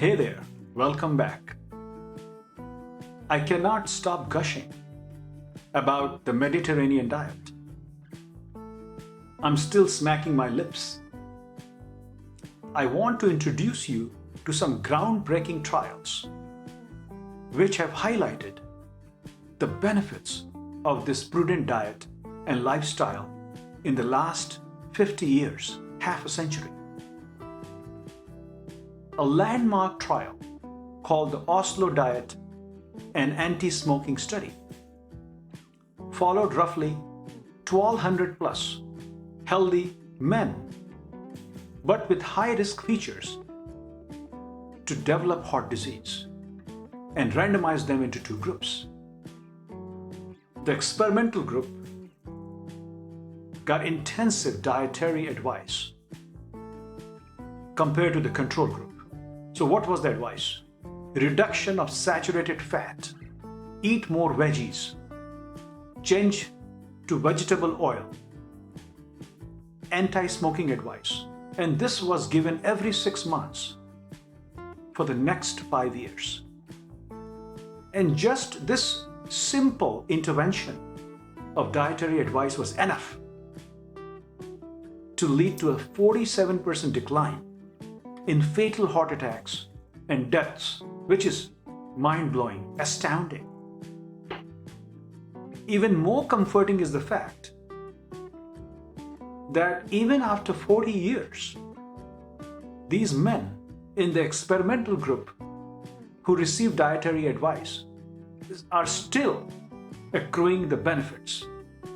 Hey there, welcome back. I cannot stop gushing about the Mediterranean diet. I'm still smacking my lips. I want to introduce you to some groundbreaking trials which have highlighted the benefits of this prudent diet and lifestyle in the last 50 years, half a century. A landmark trial called the Oslo Diet and Anti-Smoking Study followed roughly 1,200 plus healthy men, but with high-risk features, to develop heart disease and randomize them into two groups. The experimental group got intensive dietary advice compared to the control group. So what was the advice? Reduction of saturated fat, eat more veggies, change to vegetable oil, anti-smoking advice. And this was given every 6 months for the next 5 years. And just this simple intervention of dietary advice was enough to lead to a 47% decline in fatal heart attacks and deaths, which is mind-blowing, astounding. Even more comforting is the fact that even after 40 years, these men in the experimental group who received dietary advice are still accruing the benefits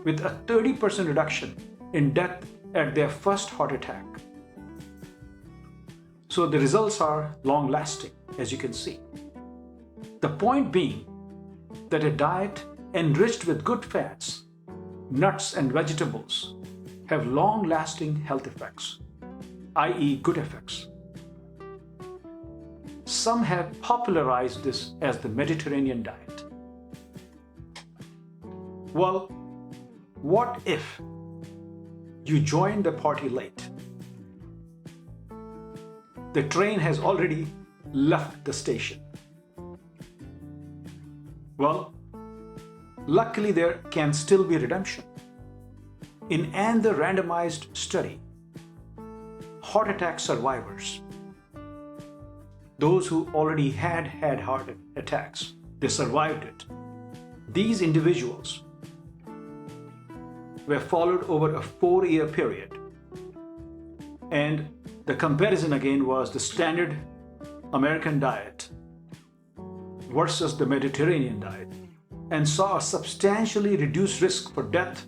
with a 30% reduction in death at their first heart attack. So the results are long-lasting, as you can see. The point being that a diet enriched with good fats, nuts and vegetables have long-lasting health effects, i.e. good effects. Some have popularized this as the Mediterranean diet. Well, what if you join the party late? The train has already left the station. Well, luckily there can still be redemption. In another randomized study, heart attack survivors, those who already had heart attacks, they survived it. These individuals were followed over a 4-year period. And the comparison again was the standard American diet versus the Mediterranean diet, and saw a substantially reduced risk for death,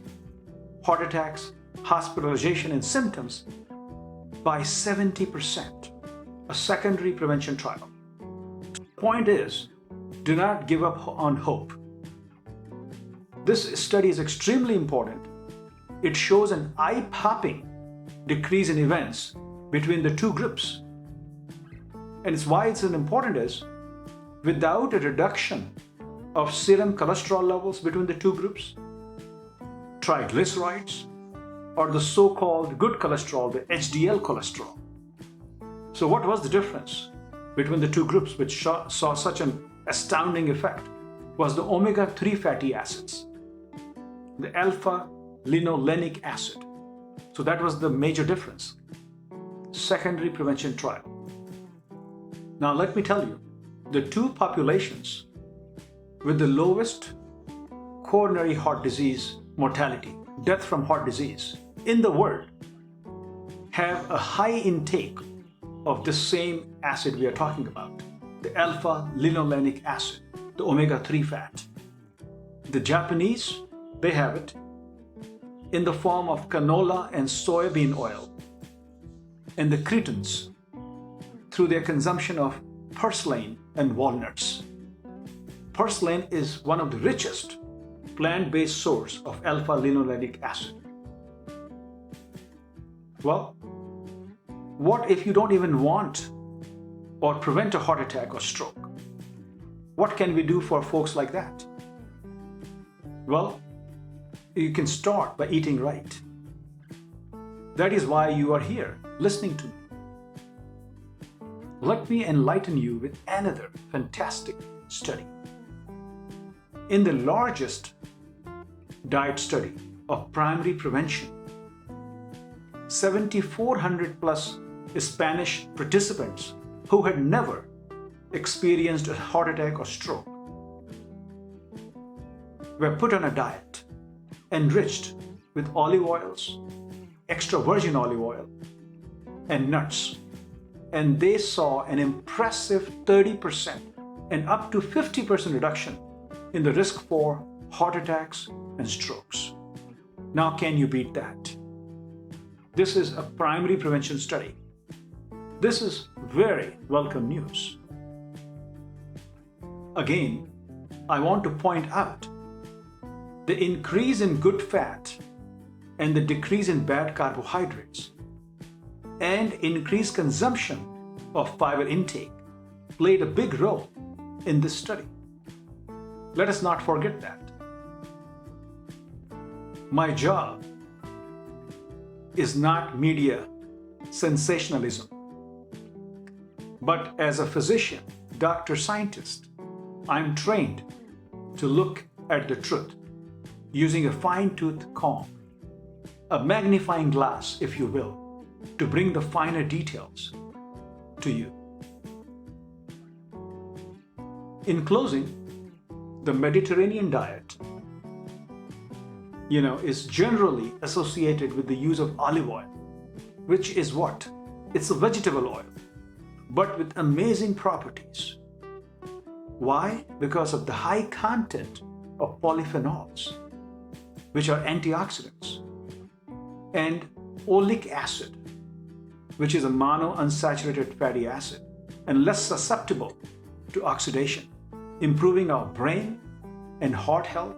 heart attacks, hospitalization and symptoms by 70%, a secondary prevention trial. The point is, do not give up on hope. This study is extremely important. It shows an eye-popping decrease in events between the two groups. And it's why it's important is, without a reduction of serum cholesterol levels between the two groups, triglycerides, or the so-called good cholesterol, the HDL cholesterol. So what was the difference between the two groups which saw such an astounding effect? Was the omega-3 fatty acids, the alpha-linolenic acid. So that was the major difference. Secondary prevention trial. Now let me tell you, the two populations with the lowest coronary heart disease mortality, death from heart disease in the world, have a high intake of the same acid we are talking about, the alpha-linolenic acid, the omega-3 fat. The Japanese, they have it in the form of canola and soybean oil, and the Cretans through their consumption of purslane and walnuts. Purslane is one of the richest plant-based source of alpha-linolenic acid. Well, what if you don't even want or prevent a heart attack or stroke? What can we do for folks like that? Well, you can start by eating right. That is why you are here listening to me. let me enlighten you with another fantastic study. In the largest diet study of primary prevention, 7,400 plus Spanish participants who had never experienced a heart attack or stroke were put on a diet enriched with olive oils, extra virgin olive oil, and nuts. And they saw an impressive 30% and up to 50% reduction in the risk for heart attacks and strokes. Now, can you beat that? This is a primary prevention study. This is very welcome news. Again, I want to point out the increase in good fat and the decrease in bad carbohydrates and increased consumption of fiber intake played a big role in this study. Let us not forget that. My job is not media sensationalism, but as a physician, doctor, scientist, I'm trained to look at the truth using a fine-tooth comb, a magnifying glass, if you will, to bring the finer details to you. In closing, the Mediterranean diet, is generally associated with the use of olive oil, which is what? It's a vegetable oil, but with amazing properties. Why? Because of the high content of polyphenols, which are antioxidants, and oleic acid, which is a monounsaturated fatty acid and less susceptible to oxidation, improving our brain and heart health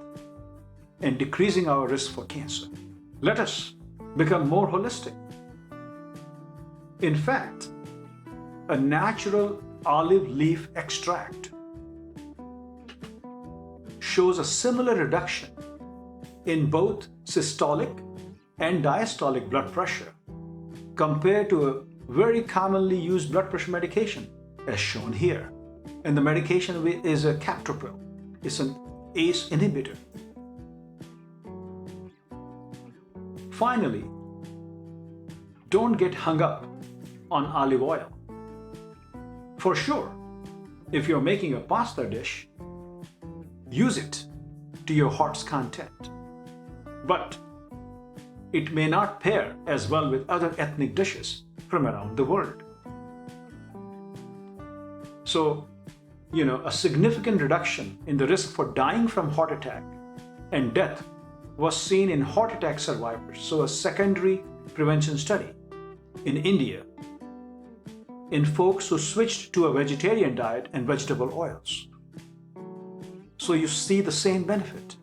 and decreasing our risk for cancer. Let us become more holistic. In fact, a natural olive leaf extract shows a similar reduction in both systolic and diastolic blood pressure compared to a very commonly used blood pressure medication, as shown here. And the medication is a captopril. It's an ACE inhibitor. Finally, don't get hung up on olive oil. For sure, if you're making a pasta dish, use it to your heart's content. But it may not pair as well with other ethnic dishes from around the world. So, a significant reduction in the risk for dying from heart attack and death was seen in heart attack survivors. So a secondary prevention study in India in folks who switched to a vegetarian diet and vegetable oils. So you see the same benefit.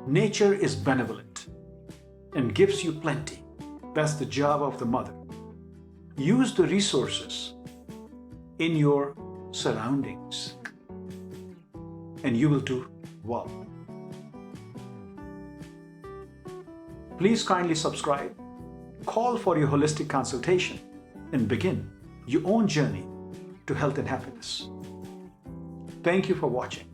Nature is benevolent and gives you plenty. That's the job of the mother. Use the resources in your surroundings and you will do well. Please kindly subscribe, call for your holistic consultation, and begin your own journey to health and happiness. Thank you for watching.